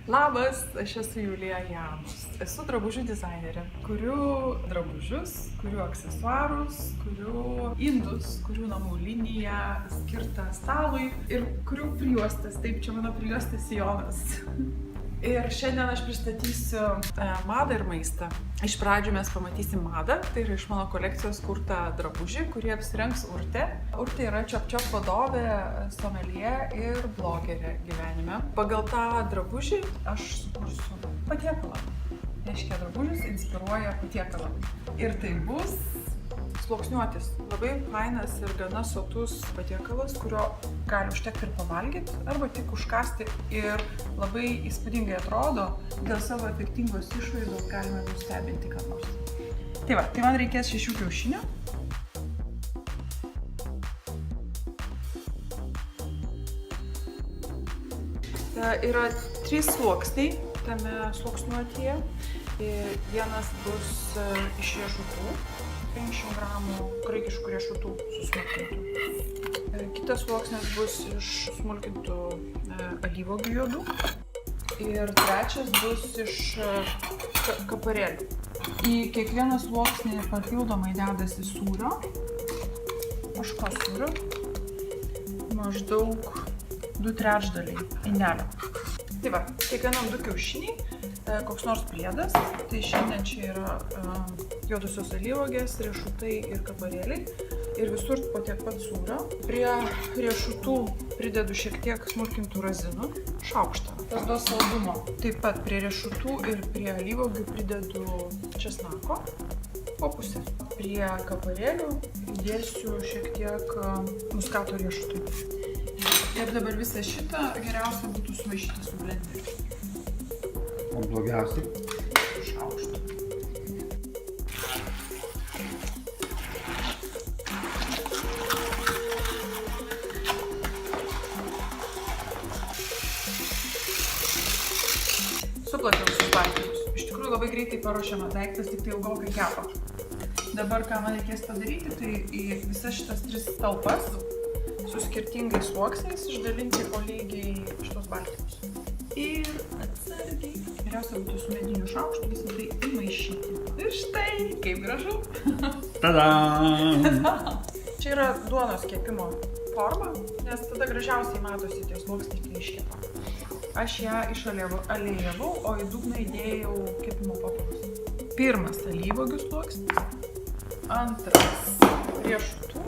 Labas, aš esu Julija Janus. Esu drabužių dizainerė. Kuriu drabužius, kuriu aksesuarus, kuriu indus, kuriu namų liniją skirtą stalui ir kuriu prijuostes. Taip, čia mano prijuostas sijonas. Ir šiandien aš pristatysiu madą ir maistą. Iš pradžių mes pamatysim madą, tai yra iš mano kolekcijos kurtą drabužį, kurį apsirengs Urtė. Urtė yra Čiop vadovė, someljė ir blogerė gyvenime. Pagal tą drabužį aš sukursiu patiekalą. Reiškia, drabužis inspiruoja patiekalą. Ir tai bus sluoksniuotis. Labai fainas ir gana sotus patiekalas, kurio gali užtekti ir pavalgyti, arba tik užkasti ir labai įspūdingai atrodo. Dėl savo efektingos išvaizdos galime nustebinti ką nors. Tai man reikės 6 kiaušinių. Yra 3 sluoksniai tame sluoksniuotyje. Vienas bus iš riešutų, 500 gramų graikiškų riešutų susmulkintų. Kitas sluoksnis bus iš smulkintų alyvuogių juodų. Ir trečias bus iš kaparėlių. Į kiekvieną sluoksnį papildomai dedasi sūrio, ožkos sūrio, maždaug 2/3 indelio. Tai va, kiekvienam 2 kiaušiniai, koks nors priedas, tai šiandien čia yra juodosios alyvuogės, riešutai ir kaparėliai ir visur po tiek pat sūrio. Prie riešutų pridedu šiek tiek smulkintų razinų, šaukštą. Tas duos saldumo. Taip pat prie riešutų ir prie alyvuogių pridedu česnako, po pusę. Prie kaparėlių įdėsiu šiek tiek muskato riešutų. Ir dabar visą šitą geriausia būtų sumaišyti su blenderiu. O blogiausiai? Šaukštą. Suplakiau visus baltymus. Iš tikrųjų labai greitai paruošiamas daiktas, tik tai ilgokai kepa. Dabar ką man reikės padaryti, tai į visas šitas 3 talpas su skirtingais sluoksniais išdalinti po lygiai šitos baltymus. Ir atsargiai, geriausia būtų su mediniu šaukštu visą tai įmaišyti. Ir štai, kaip gražu. Tada! Čia yra duonos kepimo forma, nes tada gražiausiai matosi tie sluoksniai, kai iškepa. Aš ją išaliejavau, o į dugną įdėjau kepimo papilus. Pirmas alyvuogių sluoksnis, antras riešutų.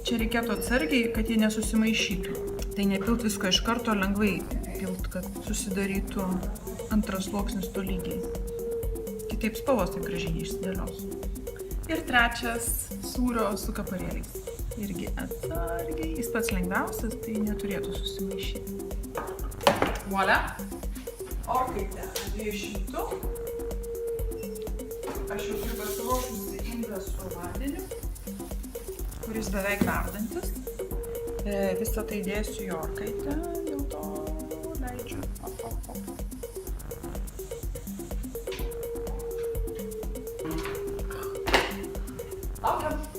Čia reikėtų atsargiai, kad jie nesusimaišytų. Tai nepilt visko iš karto, lengvai pilt, kad susidarytų antras sluoksnis tolygiai. Kitaip spalvos taip gražiai neišsidėlios. Ir trečias sūrio su kaparėliais. Irgi atsargiai. Jis pats lengviausias, tai neturėtų susimaišyti. Voila! Orkaitę 200. Aš jau turiu pasiruošusi indą su vandeniu, kuris beveik verdantis. Visą tai dėsiu į orkaitę, dėl to leidžiu. Laukiam!